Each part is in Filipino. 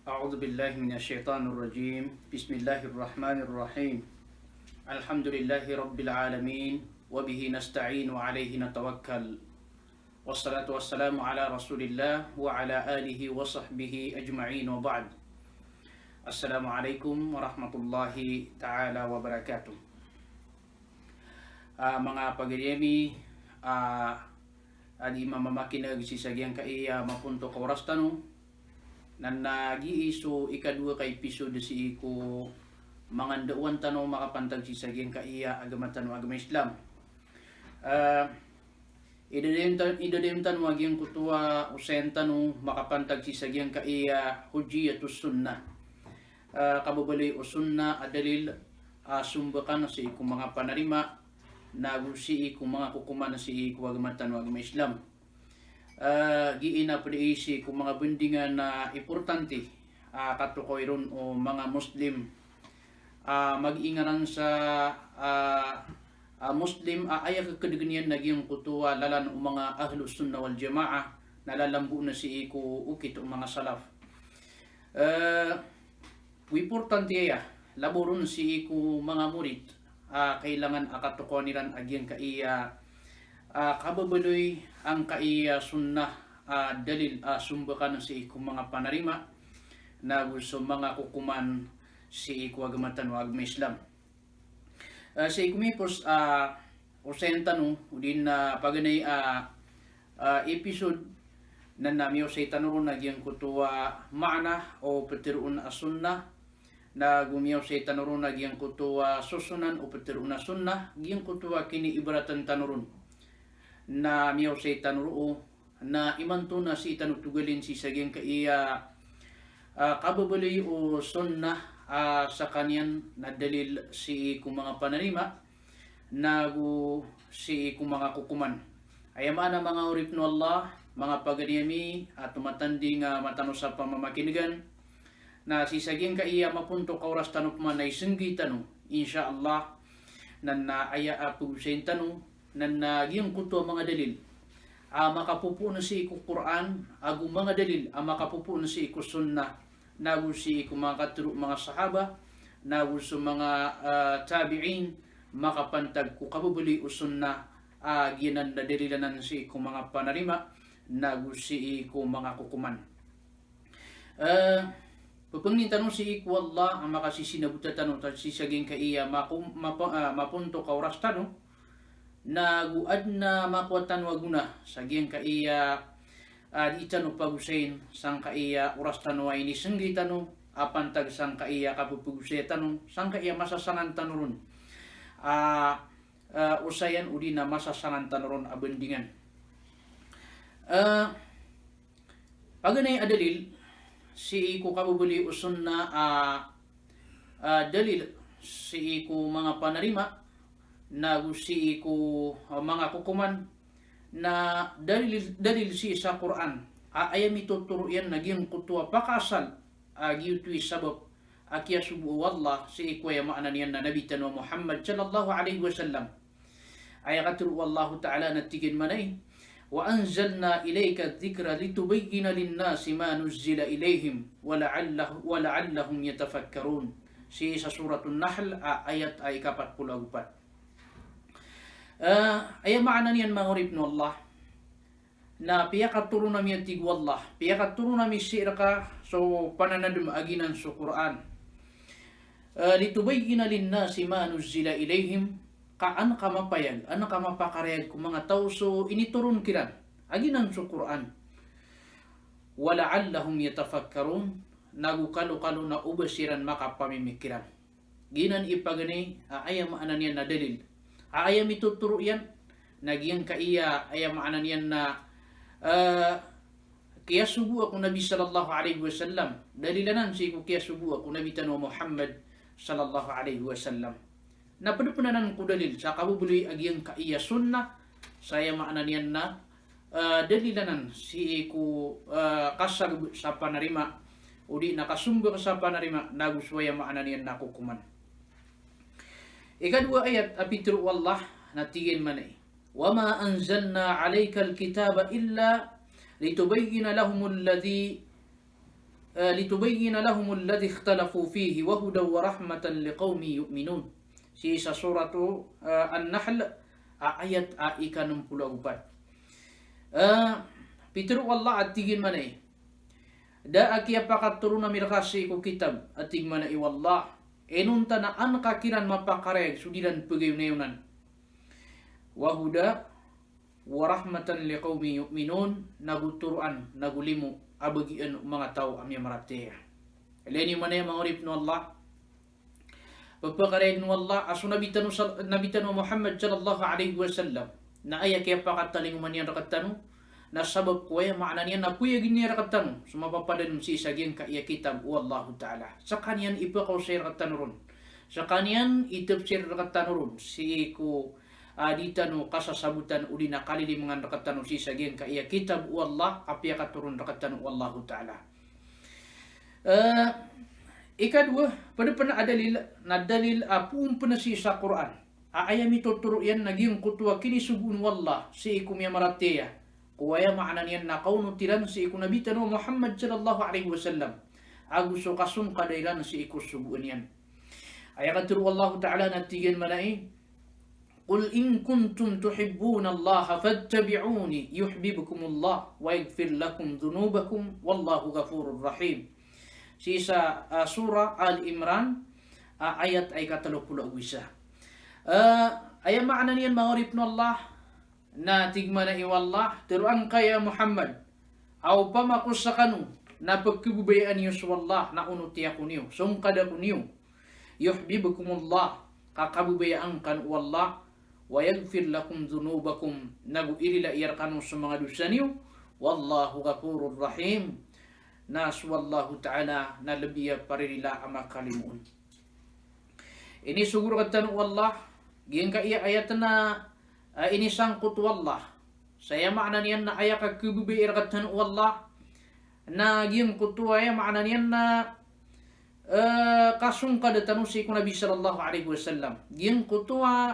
أعوذ بالله من الشيطان الرجيم بسم الله الرحمن الرحيم الحمد لله رب العالمين وبه نستعين وعليه نتوكل والصلاة والسلام على رسول الله وعلى آله وصحبه أجمعين وبعد السلام عليكم ورحمة الله تعالى وبركاته mga pagiriyemi adi mamamakinag si sagyang kaiya mapunto ka oras tanong nan nag-iiso ikadua ka episode si ko mga dauan tanong makapantag si sagyang kaiya agamatan o agama Islam. Idadayam tanong agyang kutua usen tanong makapantag si sagyang kaiya hujiyatus sunnah. Kababali o sunnah adalil sumbakan sa ikong mga panarima nagusi kung mga kukuman si kuwagamatan o agama Islam. Giina pwede kung mga bendingan na importante katukoy ron o mga Muslim mag-ingaran sa Muslim ayaw kakadeganyan nagyang kutuwa lalan o mga ahlus sunnah wal jamaah nalalambu na si iku ukit o mga salaf. Importante ya laboron si iku mga murid kailangan akatuko nilan agyan kaiya kababaloy ang kaiya sunnah dalil sumbakan sa ikong mga panarima na gusto mga kukuman si iku agamatan o agama Islam. Sa ikumipos usayan tanong din na paganay episode na namiyo sa itanong nagyang kutuwa maana o patiroon sunnah na gumiyaw sa tanurun na giyang kutuwa susunan o patiroon na sunnah giyang kutuwa kini ibaratan tanurun na miyaw sa tanuro na imanto na si tanugtugalin si sagyang kaiya kababali o sunnah sa kanyan na dalil si kung mga panarima na si kung mga kukuman ayaman na mga urip no Allah mga paganiyami at tumatandi nga matano sa pamamakinigan na si sagyang kaiya mapunto ka oras tanong man ay singgi tanong insyaallah nan na aya pugusin tanong nan nagyang kuto mga dalil makapupo na si iku Quran agu mga dalil makapupo na si iku sunnah nagu si iku mga katuro mga sahaba nagu sa mga tabi'in makapantag ku kabubuli o sunnah ginan na dalilanan si iku mga panarima nagu si iku mga kukuman. Pupangin tanong si iku Allah ang makasisinabuta tanong si sagyang kaiya mapunto ka oras tanong naguad na makuatan waguna sagyang kaiya di tanong pagusain sang kaiya oras tanong ay nisenggi tanong apantag sang kaiya kapupugusay tanong sang kaiya masasangan tanong usayan udi na masasangan tanong abendingan. Paganay adalil si iku kabubuli usun na dalil si iku mga panarima na si iku mga kukuman na dalil si sa Quran ayam ituturo yan naging kutua pakasal giyutui sabab akya subu wallah si iku ay maanan yan na Nabi Tanwa Muhammad sallallahu alaihi wasallam ayakaturu wallahu ta'ala natigin manay وأنزلنا إليك الذكر لتبين للناس ما نزل إليهم ولعلهم يتفكرون sa suratul Nahl ayat ay 44. Ay maana niyan mga urip no Allah na piyakaturo nami tig wallah piyakaturo nami sirka so pananadum aginan sa Quran litubayyana lin-nasi ma nuzila ilayhim kaan ka mapayag, ano ka mapakarayag kung mga tao so initurun kiran aginan sa Quran wala'allahum yatafakkarun nagukalo-kalo na ubasiran makapamimikiran ginan ipagani ayam maanan yan na dalil ayam ituturo yan nagyang kaiya ayam maanan yan na kaya subu ako Nabi sallallahu alaihi wasallam dalilanan si ko kaya subu ako Nabi Tanwa Muhammad sallallahu alaihi wasallam na panupunanan ko dalil sa kabubuli agyang kaiya sunnah saya maanan yan na dalilanan si ko kasag sa panarima o di nakasumber sa panarima naguswaya maanan yan na kukuman. Ikadua ayat apitru wallah natigin manay wama anzalna alayka alkitaba illa litubayyana lahum alladhi لتبين لهم الذي اختلفوا فيه وهدى ورحمة لقوم يؤمنون. Si sa suratu An-Nahl ayat ika-64. Pitru Allah at tigin manay. Da akia pakaturo na mirakasi ko kitab at tig manay wallah. Enunta na an kakiran mapakareg sudiran pagayunan. Wahuda warahmatan liqawmi yu'minun, naguturuan nagulimu abagian mga tao amya marate. Eleni manay mga urip no Allah. Pagpakareg no Allah aso nabitano Muhammad sallallahu alaihi wasallam na aya kaya pakataling man yan rakatano na sabab ko ay maana niya na puya gini rakatano sumapapadan si isagyan ka iya kitab wallahu ta'ala. Sa kanyan ipakaw sa rakatano ron. Sa kanyan itap sa rakatano ron si ko ditano kasasabutan uli na kalilimangan rakatano si isagyan ka iya kitab wallah apya katurun rakatano wallahu ta'ala. Ikadua, pada pernah ada dalil apun pernah si sa Quran. Ayam itu turu yan naging kutwa kini subun wallah si ikum ya marateya. Kuwaya maanan yan na kaunu tiran si ikum Nabi Tanu Muhammad sallallahu alaihi wasallam. Agus so kasum kadairan si ikum subun yan. Ayat turu Allah Ta'ala natigan manai. Qul in kuntum tuhibbuna Allah fattabi'uni yuhibbukum Allah wa yaghfir lakum dhunubakum wallahu ghafurur rahim. Si sa surah Al-Imran ayat ay ka-31. Ay maana niyan mga urip no Allah na tigma na iwallah tiruan kaya Muhammad aw pamakus sa kanu na pagkibubayaan niyo sa wallah na unuti ako niyo sungkada ko niyo yuhibbukumullah kakabubayaan kan wallah wa yaghfir lakum dhunubakum naguirila iyar kanu sa mga dosa niyo wallahu ghafurur rahim. Nas wallahu ta'ala na labiya paririla ama kalimun. Ini siguro katan wallah giyan ka iya ayat na ini sangkut wallah. Saya makna niyan na ayak ka kububi katan wallah na giyan kutuwa ya makna niyan na kasung kadatan si Nabi sallallahu alaihi wasallam. Giyan kutuwa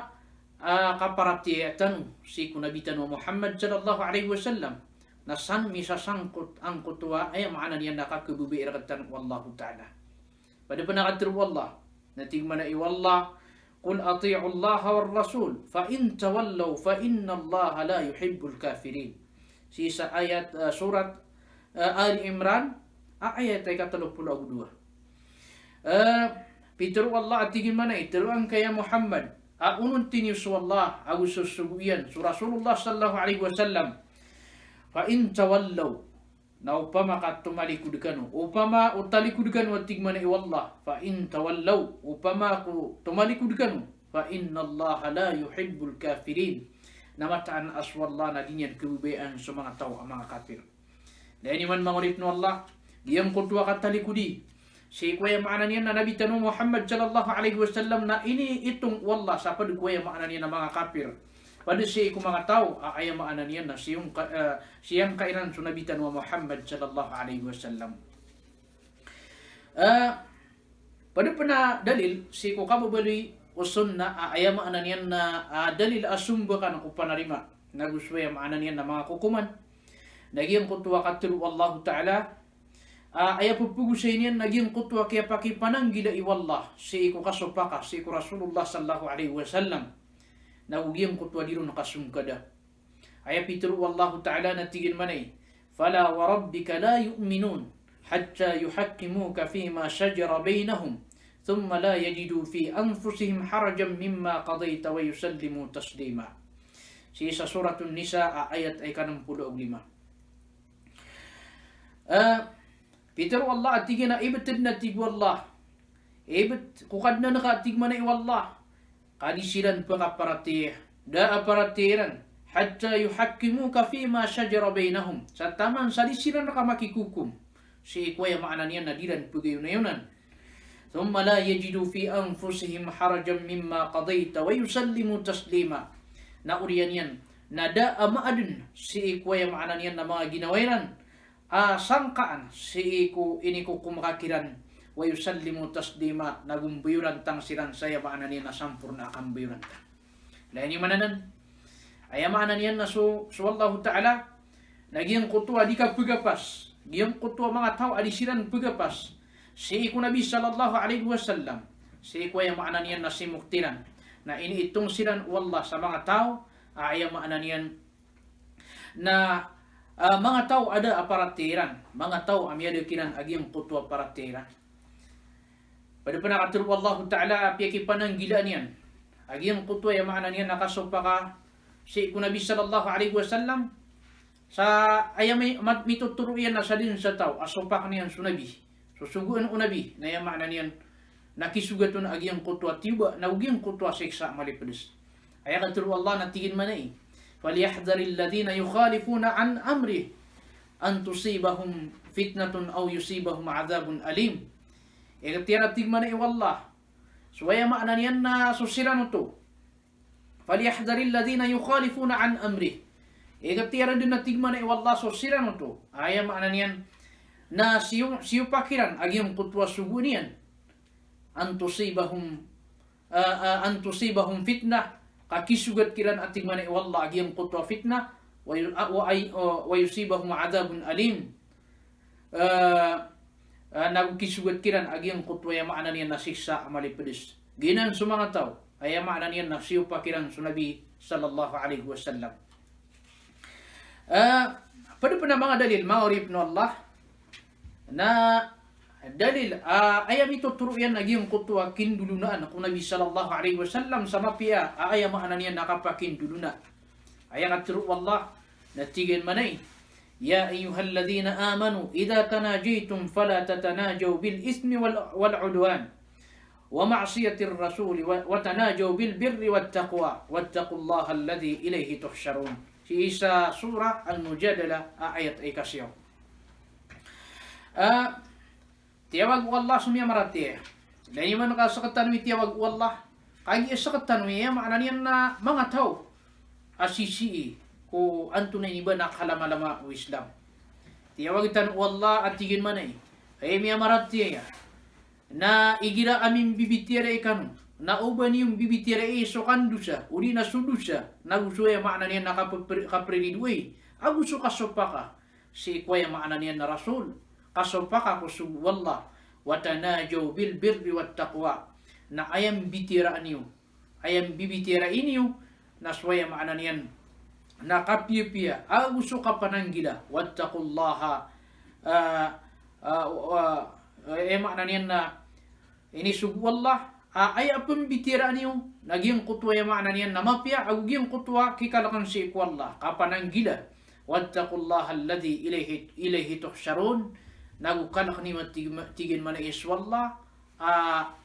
kaparatiatan si Nabi Tanu Muhammad sallallahu alaihi wasallam. Nasan misa sangkut ang kutuwa ay maana niya nakakububi irakatan wallahu ta'ala. Pada penakatir wallah natigman na iwallah qul ati'u Allah war rasul fa in tawallaw fa inna Allah la yuhibbul kafirin. Si sa ayat surat Ali Imran ayat ay ka-32. Pitru Allah atigin man ay tiruan kaya Muhammad unun tinis wallah agus susubuyan su Rasulullah sallallahu alaihi wasallam. Fa in tawallaw na upama katumalikod kanu upama utalikod kanu tigman na iwallah fa in tawallaw upama ku tumalikod kanu fa inna Allah la yuhibbul kafirin namataan aswallah na dinyan kebubayaan sa mga tao ang mga kafir. Dahil man mangurip no Allah diyang kutwa katalikudi si kuya maana niyan na Nabi Tanu Muhammad sallallahu alaihi wasallam na ini itong wallah sa kuya maana niyan na mga kafir. Pada si iku mga tao ay maanan yan na siyang kairan sunabitan wa Muhammad sallallahu alaihi wasallam. Pada pernah dalil si iku kababali usun na ay maanan yan na dalil asumba ka ng kupanarima naguswaya maanan yan na mga kukuman. Naging kutwa katiru Allah Ta'ala ay pupugusay niyan naging kutwa kaya pakipananggila iwallah si iku kasupaka si iku Rasulullah sallallahu alaihi wasallam. Nagugiyang kutwa diro nakasungkada. Ay pitru wallahu ta'ala natigin manay. Fala wa rabbika la yu'minun hatta yuhakkimuka fima shajara bainahum thumma la yajidu fi anfusihim harajan mimma qadayta wa yusallimu taslima. Si sa suratun Nisa ayat ay ka-65. Pitru Allah atigin na ibetid na tigwallah. Ibet kukad na nakatig manay wallah. Kadisiran pakaparatih da aparatiran hatta yuhakkimuka fima shajara bainahum sa taman sadisiran ka makikukum si kuya maana niyan na diran pagayunan thumma la yajidu fi anfusihim harajan mimma qadayta wa yusallimu taslima na uriyan yan na da amaadun si kuya maana niyan na mga ginawairan sangkaan si iku ini ko kumakakiran wa yusallimu taslima nagumbuyuran tang siran saya maanan niyan na sampurna akambuyuran ta. Lain yung mananan ay maanan niyan na so Allah Ta'ala naging kutwa di ka pugapas giyang kutwa mga tao adisiran pagapas si iku Nabi sallallahu alaihi wasallam si iku ay maanan yan na simuktiran na iniitong siran wallah sa mga tao ay maanan yan na mga tao ada aparatiran mga tao amyado kinan agiyang kutwa aparatiran pada panakatur wallah ta'ala piyaki pananggilaan yan agiyang kutwa ay maanan yan nakasupa ka si iku Nabi sallallahu alaihi wasallam sa ayamay mituturo yan na sa din sa tao asupak niyan sunabi susuguan unabi na yan maanan yan nakisugaton agiyang kutwa tiba na ugiyang kutwa siksa malipadis ay katuro Allah natigin manay falyahdharil ladina yukhalifuna an amri an tusibahum fitnatun aw yusibahum adhabun alim ikatira tigmanay wallah suwaya maanan yan na susiran to falyahdharil ladina yukhalifuna an amri ikatira din na tigmanay wallah susiran to ay maanan yan na siyo pakiran agiyang kutwa sugunian an tusibahum fitnah kakisugat kiran ating manay wallah agiyang kutwa fitnah wa yusibahum adhabun alim nagkisugat kiran agiyang kutwa ya maanan yan nasiksa amalipadis ginan sa mga tao ay maanan yan na siyo pakiran sa Nabi sallallahu alaihi wasallam pada pa na mga dalil maurib no Allah na dalil ayam ituturo yan naging kutwa kindulunaan kung Nabi sallallahu alaihi wasallam sa mapia ayam maanan yan nakapakinduluna ayang aturo wallah natigin manay ya ayyuhalladhina amanu idha tanajaytum fala tatanajaw bil ismi wal udwan wa ma'siyatir rasul wa tanajaw bil birri wat taqwa wattaqullaha alladhi ilayhi tuhsharun si Isa surah Al-Mujadalah ayat ay kasyaw tiyawag wallah sumya marati lani man ka sakatan wi tiyawag wallah kagi sakatan wi maanan yan na mga tao asisi ko anto na iba na kalamalama o Islam tiyawag tan wallah at tigin manay ay miya marati na igira amin bibitira ikanu na uban yung bibitira so kandusa uli na sudusa nagusuya maanan yan nakaprelidway aguso kasopaka si kwaya maanan yan na rasul kasopaka kusu wallah watanajaw bil birri wat taqwa na ayam bitiraan niyo ayam bibitira inyo na swaya maanan yan nakapiyapia aguso ka pananggila wattaqullaha maanan yan na inisug wallah ay apang bitiraan niyo naging kutwa ya maanan yan na mapya aguging kutwa kikalakan si wallah kapananggila wattaqullaha alladhi ilayhi tuhsharun nagukalak ni matigin man is wallah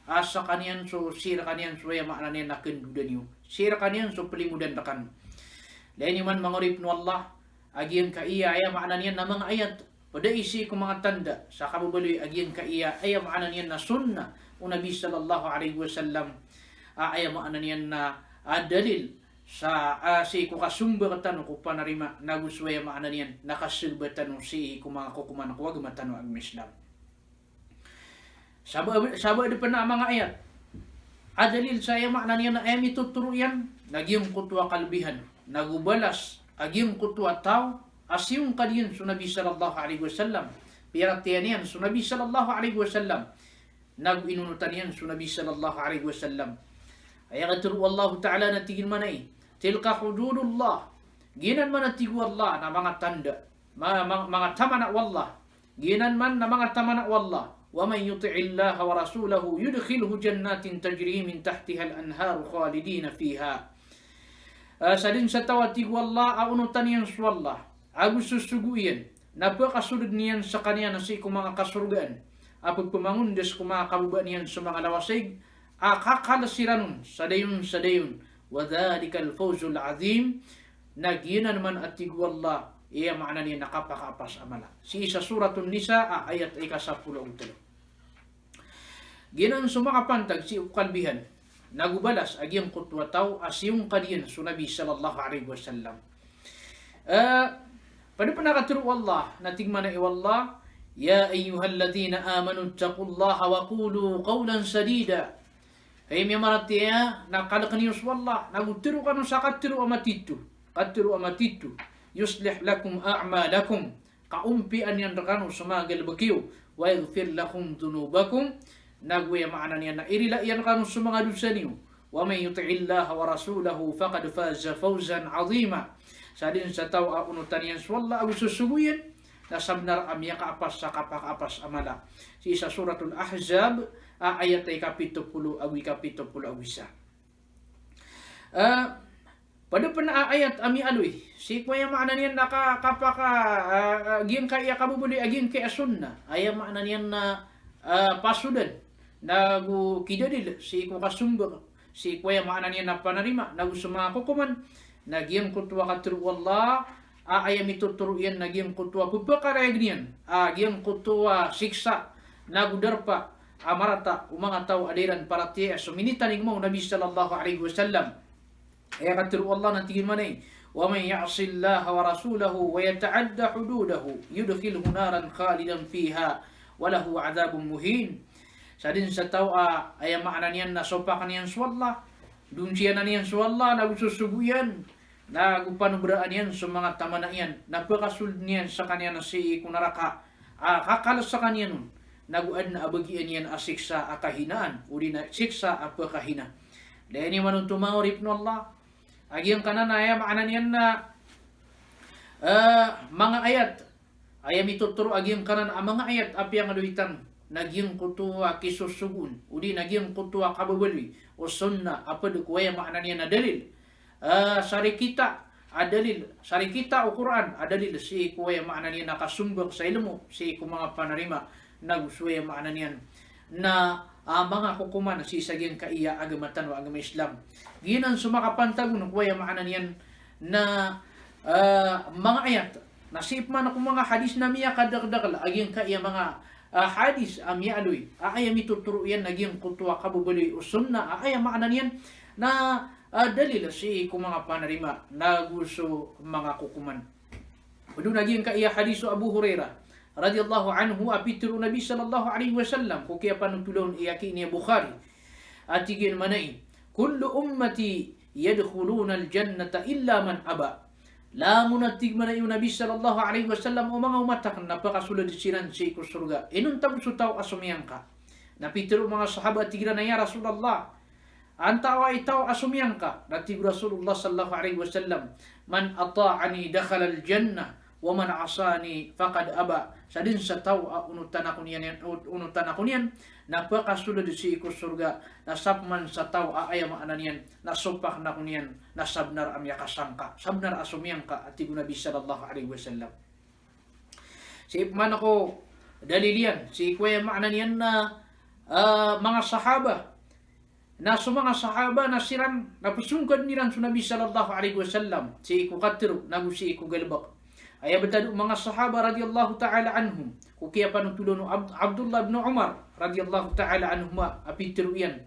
asa kanian so sira kanian so ya maanan yan nakendudan niyo sira kanian so pelimudan dakan lain man mangurip no Allah agian kaiya ay maanan yan na mga ayat pada isi ko mga tanda sa kababaloy agian kaiya ay maanan yan na sunna o Nabi sallallahu alaihi wasallam ay maanan yan na dalil sa si ko kasumbatan ko panarima naguswaya maanan yan nakasilbatan si ko mga kukuman ko wag matano ang Islam sabo depan na mga ayat adalil saya maanan yan na ay mituturo yan nagyong kutwa kalbihan nagubalas agyong kutwa tao asyong kadiyan sa Nabi sallallahu alaihi wasallam piratiyan yan sa Nabi sallallahu alaihi wasallam naginunutan yan sa Nabi sallallahu alaihi wasallam ay katuru Allah ta'ala natigil manay tilka hududullah ginan man natigu Allah na mga tanda mga tamana wallah ginan man na mga tamana wallah wa man yuti'illaha wa rasulahu yudkhilhu jannatin tajri min tahtiha al-anhar khalidina fiha sa din sa tawatigu Allah aunutan yan sa wallah agus susuguyan napakasulod niyan sa kanya na si mga kasurgaan apag pumangundes ko mga kabubaan niyan sa mga lawasig akakalasiranun sa dayon wa dhalika al-fawzul azim naginan man atigu Allah iya maana niya nakapakapas amala si isa suratun nisa ayat ikasapulong tulo ginan sumakapantag si ukalbihan nagubalas agyang kutwa tao asyong kadiyan sa Nabi sallallahu alaihi wasallam pada panakaturu Allah natigman na iwallah ya ayyuhalladhina amanu taqullaha wa qulu qawlan sadida ay mi maratiya nakalakanius wallah nagutiru kanu sa katiru amatitu yuslih lakum a'malakum kaumpian yan rakano sumagal bakiyo wa yaghfir lakum dhunubakum nagwaya maana niyan na irila yan kanu sa mga dosa niyo wa may yuti'illaha wa rasulahu faqad faza fawzan 'azima sa din sa tao unutan yan walla ang susubuyan na sabnar amya kaapas sa kapakapas amala si sa suratul ahzab ayat ay kapitulo awi kapitulo awisa pada ayat ami aloy si kuya maana niyan nakakapaka aging kaya kabubuli aging kaya sunna aya maana niyan na pasudan nagu kidadil si ko kasumber si kuya maana niyan na panarima nagu suma kukuman nagyang kutwa katru wallah aya mituturo yan nagyang kutwa pupakara agniyan aging kutwa siksa nagu darpa amarata umanga tao adiran para tiya suminita ning mo Nabi sallallahu alaihi wasallam aya katru Allah nantigin manay wa man ya'si Allah wa rasulahu wa yata'adda hududahu yudkhilhu naran khalidan fiha wa lahu 'adzabun muhin sa din sa tao aya maana niyan na sopakan niyan suwalla dun siya na niyan suwalla nagususubuyan nagupanubraan yan sa mga tama na yan napakasuld niyan sa kanya na si kunaraka kakalas sa kanya nun naguad na abagian yan asiksa akahinaan uli na siksa apakahina dahil ni manong tumawrip no Allah agiyang kananaya maanan yan na mga ayat ayam ituturo agiyang kanan mga ayat api ang aluitan nagyang kutuwa kisusugun uli nagyang kutuwa kababali o sunna apa dukwaya maanan yan na dalil sari kita adalil sari kita o Quran adalil si kuwaya maanan yan nakasumbang sa ilmu si mga panarima naguswaya maanan yan na mga kukuman si sagyan kaiya agamatan o agama Islam ginan sumakapantagon kuwaya maanan yan na mga ayat nasip man ako mga hadis na miya kadagdagal aging kaiya mga hadis amya aloy aaya mituturo yan nagyang kutwa kabubali o sunna aaya maanan yan na dalil si mga panarima naguso mga kukuman udo nagyang kaiya hadis Abu Hurairah radhiyallahu anhu apitru Nabi sallallahu alaihi wasallam ko kaya panutulon iyaki ni Bukhari atigin manai kullu ummati yadkhuluna aljannata illa man aba la munatig manai Nabi sallallahu alaihi wasallam o mga umatak napakasulod silan si surga inun tabuso tao asumiyang ka napitru mga sahabat tigran na ya Rasulullah antawa itaw asumiyang ka natig Rasulullah sallallahu alaihi wasallam man ata'ani dakhala aljannah wa man asani faqad aba sa din sa tao unutan ako niyan napakasulod si ko surga nasapman sa tao aya maanan yan nasupak na ko niyan nasabnar amya kasangka sabnar asumyang ka at tigo Nabi sallallahu alaihi wasallam si man ako dalilian si kuya maanan yan na mga sahaba na mga sahaba na siram napusungkad niran sa Nabi sallallahu alaihi wasallam si ko katiro nagusi ko galbak aya betadu mga sahaba radhiyallahu ta'ala anhum kukiya panutulon Abdullah bin Umar radhiyallahu ta'ala anhuma apitru yan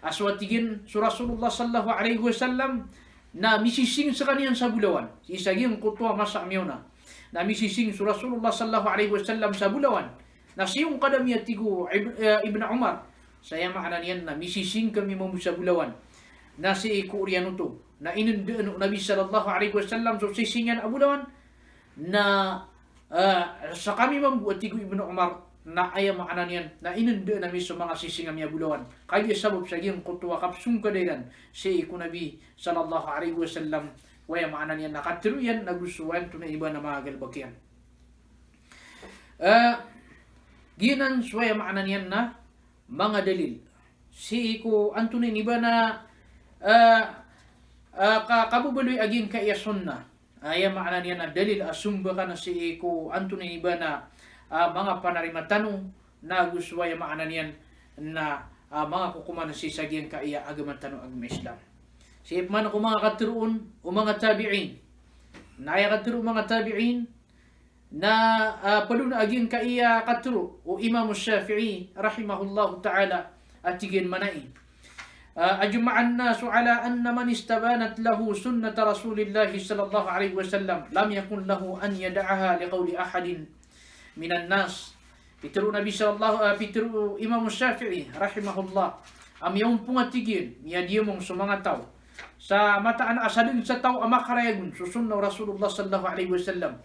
aswatigin su Rasulullah sallallahu alaihi wasallam na misising sa kaniyan sa bulawan isaging kutwa masa amyona na misising su Rasulullah sallallahu alaihi wasallam sa bulawan na siyong kadamiya tigo Ibn Umar saya maanan yan na misising kami mo sa bulawan na si Kuriano to na inundaan Nabi sallallahu alaihi wasallam so sisingan abulawan na sa kami mambuat tigo Ibn Umar na aya maanan yan na inunda namin sa mga sisingam ya bulawan kaya sabab sa iyong kutwa kapsung kadairan si iku Nabi sallallahu alaihi wasallam waya maanan yan nakatiruyan nagusuan to na iba na mga galbakyan ginan waya maanan yan na mga dalil si iku antunin iba na kabubaloy aging kaya sunna aya maanan yan na dalil asumba ka na si ko antunin iba na mga panarimatano na guswaya maanan yan na mga kukuman si sagyan kaya agamantano agama Islam si man ako mga katuroon o mga tabi'in na aya katuroon mga tabi'in na palun aging kaya katuro o Imam Shafi'i rahimahullahu ta'ala at tigin manai أجمع الناس على أن من استبانت له سنة رسول الله صلى الله عليه وسلم لم يكن له أن يدعها لقول أحد من الناس Pitru Nabi sallallahu pitru Imam Syafi'i rahimahullah am yung pungatigin niya dia mong sa mga tao sa mataan asadin sa tao amakarayagun susunna Rasulullah sallallahu alaihi wasallam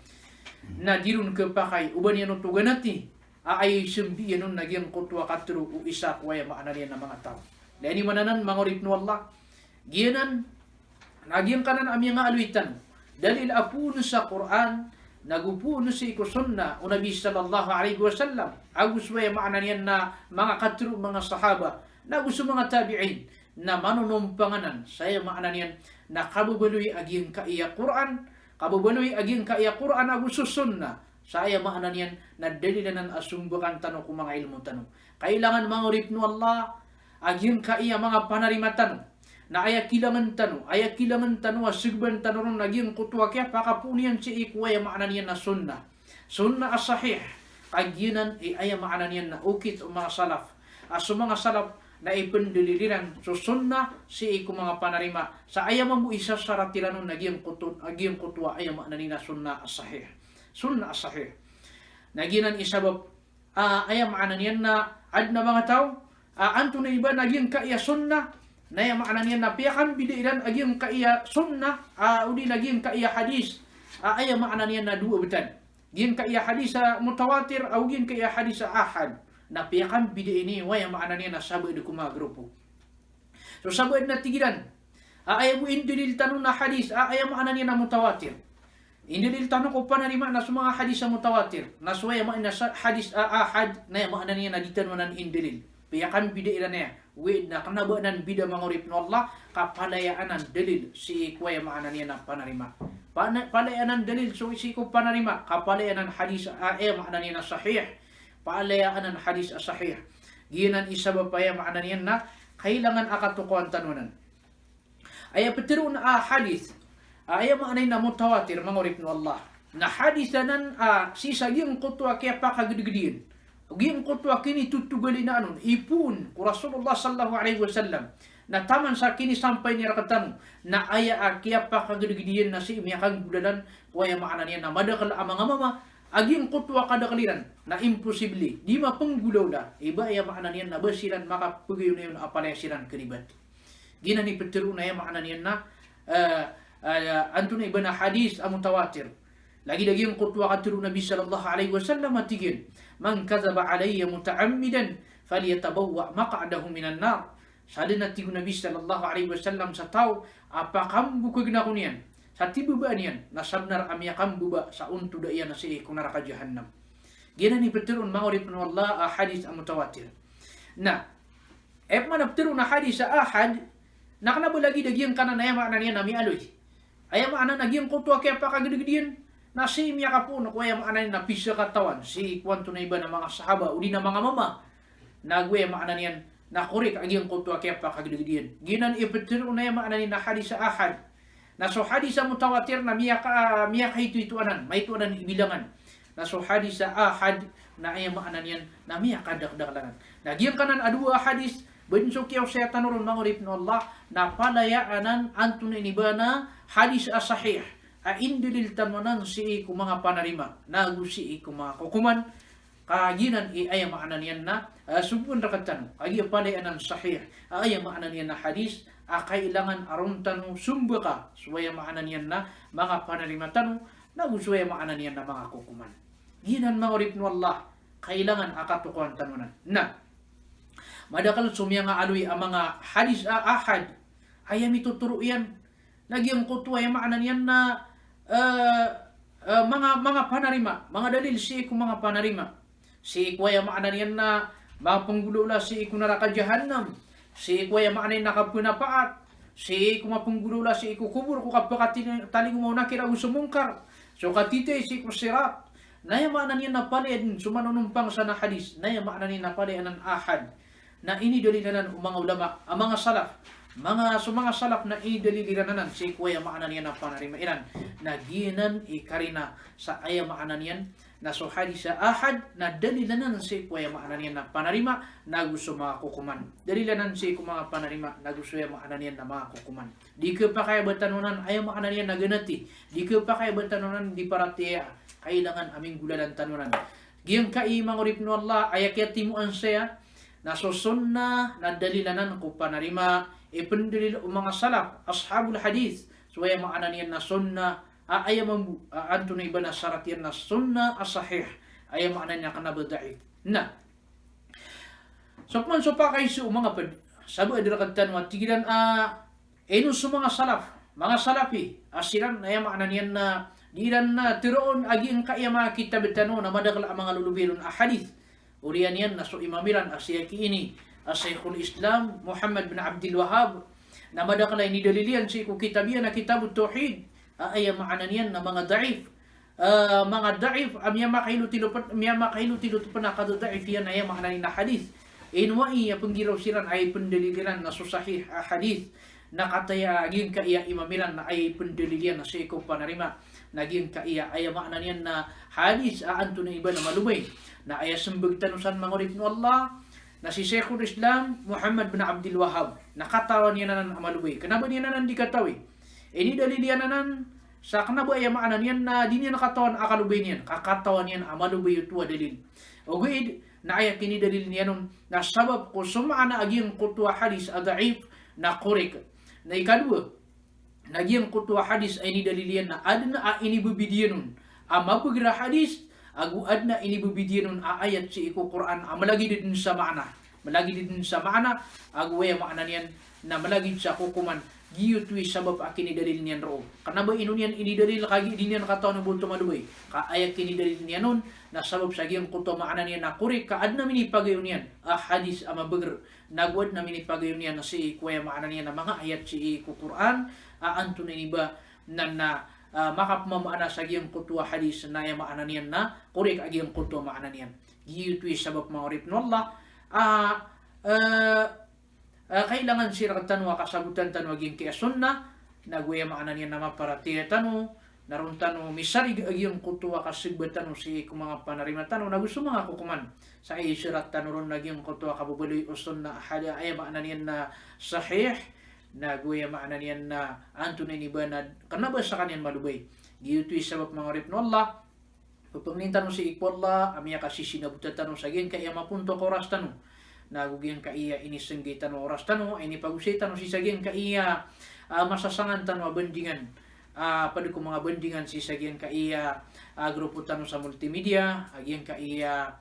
na dirun kepakai uban yan tuganati ay sembi yan nagyang kutwa katru u isa kuya maanarian na mga tao. Dahil mananan mangorip no Allah giyanan nagyang kanan amya nga aluitan dalil apun sa Quran nagupun si ko sunna o Nabi sallallahu alaihi wasallam agus waya maanarian na mga katru mga sahaba nagus mga tabi'in na manunumpanganan saya maanarian na kabubuloy aging kaiya Quran kabubuloy aging kaiya Quran agus sunna saya maanan yan na dalilanan asumbukan tanong kung mga ilmu tanong. Kailangan mangurip no Allah aging kaiya mga panarima tanong na ayakilangan tanong asigban tanong naging kutwa kaya pakapunian si ikuwaya maanan yan na sunna as-sahih kaginan ay maanan yan na ukit o mga salaf aso mga salaf na ipendililiran so sunna si iku mga panarima sa ayaman mo isa saratilanon naging kutwa ay maanan na sunna as-sahih sunna as-sahih. Naginan isabab ayam maanan yan na ad na mga tao anto na iba naging kaiya sunna na ayam maanan yan na piyakan bidiran aging kaiya sunna udi naging kaiya hadis ayam maanan yan na dua betan. Gin kaiya hadis mutawatir au gin kaiya hadis ahad na piyakan bidi ini waya maanan yan na sabay di kuma grupo. So sabay na tigiran ayam indilil tanong na hadis ayam maanan yan na mutawatir. Indilil tanong ko panarima na sa mga hadis sa mutawatir. Naswaya mga na hadis ahad na yung mga niya na ditanwanan indilil. Piyakan bida ila niya. Wid na kanabaanan bida mangurip no Allah. Kapalayaanan dalil si ikwaya mga niya na panarima. Palayaanan dalil so si ko panarima. Kapalayaanan hadis mga niya na sahih. Palayaanan hadis sahih. Ginan isabab pa yung mga niya na kailangan akatukuan tanunan. Ay petiru na hadis. Ayam anay na mutawatir mangurip no Allah na hadisanan sisaging kutwa kaya pakagdigdiin giyang kutwa kini tutugali na anon ipun ku Rasulullah sallallahu alaihi wasallam na taman sa kini sampai ni rakatan na aya kaya pakagdigdiin na si imyakang gudalan kuya maanan yan na madakal amang mama aging kutwa kadakaliran na imposible di mapenggulaw da iba ya maanan yan na basiran makapagayon na yun apalaya siran keribat gina ni petiru na ya maanan yan na antun iba na hadis mutawatir lagi yung kutwa katru Nabi sallallahu alaihi wasallam atigin man kadzaba alayya muta'ammidan falyatabawwa maq'adahu minan nar sadin atigu Nabi sallallahu alaihi wasallam sa tao apakam bukag na kunian sa tibubaan yan nasabnar amyakam buba sa untu da iyan na si kunaraka jahannam gina ni petirun mangurip no Allah hadis mutawatir na man petirun na hadis ahad nakana lagi dagiang kanan ay makna niya nami aloy ayam ana naging kutwa kaya pakagdigdiin na si imya ka po no ayam ana na pisa katawan si kwanto na iba na mga sahaba uli na mga mama nagwe maana niyan na kurik aging kutwa kaya pakagdigdiin ginan ipetiru na ayam ana ni na hadis ahad na so hadis mutawatir na miya ka itu anan may tuanan ibilangan na so hadis ahad na ayam ana niyan na miya kadakdaklangan nagiang kanan adua hadis benso kiyaw saya tanurun mangurip no Allah na palayaanan antun inibana hadis sahih indilil tanunan si iku mga panarima nagu si iku mga kukuman kaginan ay maanan yan na subun rakatan ay palayaanan sahih ay maanan yan na hadis kailangan aron tanu sumbaka suwaya maanan yan na mga panarima tanu nagu suwaya maanan yan na mga kukuman ginan mangurip no Allah kailangan akatukuan tanunan na madakal sumya nga aloy ang mga hadis ahad ayam ituturo yan nagyang kutwa yung maanan yan na mga panarima mga dalil si iku mga panarima si iku yung maanan yan na mga panggulula si iku naraka jahannam si iku yung maanan nakapunapaat si iku mapanggulula si iku kubur ku kapakatali mo nakira usumungkar so katite si iku sirat na yung maanan yan na palid sumanunumpang sa na hadis na yung maanan yan na palid ng ahad na ini dalilanan mga ulama ang mga salaf mga salaf na ini dalilanan si kuya maanan yan ang panarima ilan na ginan ikarina sa aya maanan yan na so hadis sa ahad na dalilanan si kuya maanan yan ang panarima na gusto mga kukuman dalilanan si mga panarima na gusto yung maanan yan na mga kukuman di ka pa kaya batanunan aya maanan yan na ganati di ka pa kaya batanunan di paratiya kailangan aming gulalan tanunan giyang kaimang no Allah ayakyatimuan siya na susunna na dalilanan ko panarima ipendilil mga salaf ashabul hadis suwaya maanan yan na sunna ayam anto na iba na syarat yan na sunnah as-sahih ayam maknanya kana da'if na sokman so pa kay su mga pad sabu adira kadtan wa tigilan eno sa mga salafi asiran ayam maknanya na diran na tiroon aging kayama kitab tanu na madakal ang mga lulubilon ahadith urian yan na so imamiran asiyaki ini Syekhul Islam Muhammad bin Abdul Wahhab na madakal ini dalilian si ku kitab yan na kitabut tauhid ay maanan yan na mga daif mga daif amya makahilu tilot panakado daif yan ay maanan na hadith inwai penggiraw siran ay pendalilan na susahih hadith na kataya aging kaiya imamiran na ay pendalilan na si ku panarima naging kaiya ay maanan yan na hadith aanto na iba na malubay na ay sembag tanusan mangurip no Allah na si Syekhul Islam Muhammad bin Abdul Wahhab nakatawan niya nanan amalubay kanaba niya nanan di katawi ini dalil yan nanan sa kanaba ay maanan yan na di niya nakatawan akalubay niyan kakatawan niyan amalubay ito dalil ugid na ay kini dalil niya nun na sabab ko sumana aging kutwa hadis adaif na korek na ikadua naging kutwa hadis ay ni dalil yan na adna ini bibidiyan nun mapagira hadis agu adna ini bibidiyun ayat si iku Quran malagi din sa maana agu ya maana niyan na malagi sa hukuman giyo tui sabab akini dalil niyan ro kana ba inun yan ini dalil kagi din yan kataw na bunto maluboy ka ayat kini dalil niyan nun na sabab sa giyang kuto maana niyan na kuri ka adna mini pagayon niyan hadis ama beger nagwad na mini pagayon niyan na si iku ya maana niyan na mga ayat si iku Quran anto na iba na makapmamaana sa giyang kutwa hadis na ya maanan yan na korek agiyang kutwa maanan yan giyutwi sabab ma'urip no Allah kailangan sira tanwa kasabutan tanwa giyang kaya sunna nagwaya maanan yan na maparatiya tanwa naron tanwa misarig agiyang kutwa kasibbat tanwa si mga panarima tanwa na gusto mga kukuman sa isirat tanwa ron nagiyang kutwa kabubuloy o sunna hada ay maanan yan na sahih na guya maanan yan na anto na iba na kanaba sa kanyan malubay giyutoy sabab mga rip no Allah pagpangnin tanong si ikwalla amya kasi sinabutan tanong sa gen kaya mapunto ko oras tanong nagugyan kaiya inisenggi tanong oras tanong ay nipagusay tanong si sagen kaiya masasangan tanong bandingan pwede ko mga bandingan si sagen kaiya grupo tanong sa multimedia agyan kaiya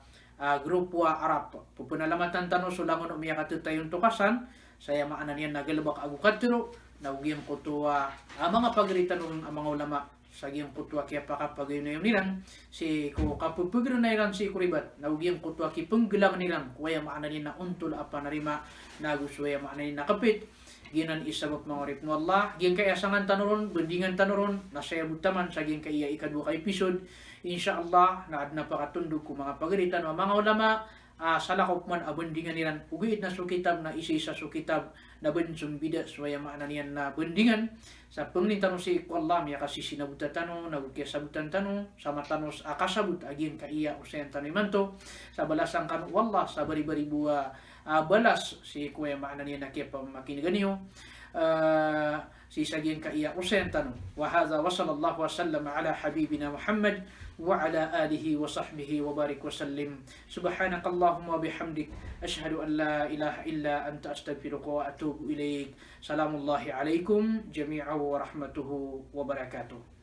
grupo Arab pupunalamatan tanong sulangon umya katutayon tukasan saya maanan yan nagalabak agu kadro nawgyang kutuwa mga pagritan ng mga ulama sa giyang kutuwa kaya pakapagayon na yung nilang si ko kapupugro na ilan si kuribat nawgyang kutuwa ki penggelang nilang kuya maanan yan na untul apa narima naguswaya maanan yan nakapit ginan isabot mga rip no Allah giyang kaya sangan tanuron bendingan tanuron nasaya butaman sa giyang kaya ikadwa ka episode insyaallah na adna pakatundog ko mga pagritan ng mga ulama salakop man abendingan nilan ugid na sukitab na isi sa sukitab na bensum bida suaya maanan yan na bendingan sa penglintan si Allah ya kasi sinabutan tanong nagukya sabutan tanong sama tanos akasabut agin kaiya usayan tanimanto sa balasang kan wallah sa bari-bari buwa balas si kuya maanan yan na kaya pamakiganiyo si sagin kaiya usayan tanong wa hadha wa sallallahu wa sallam ala habibina Muhammad وعلى آله وصحبه وبارك وسلم سبحانك اللهم وبحمدك أشهد أن لا إله إلا أنت أستغفرك وأتوب إليك سلام الله عليكم جميعا ورحمته وبركاته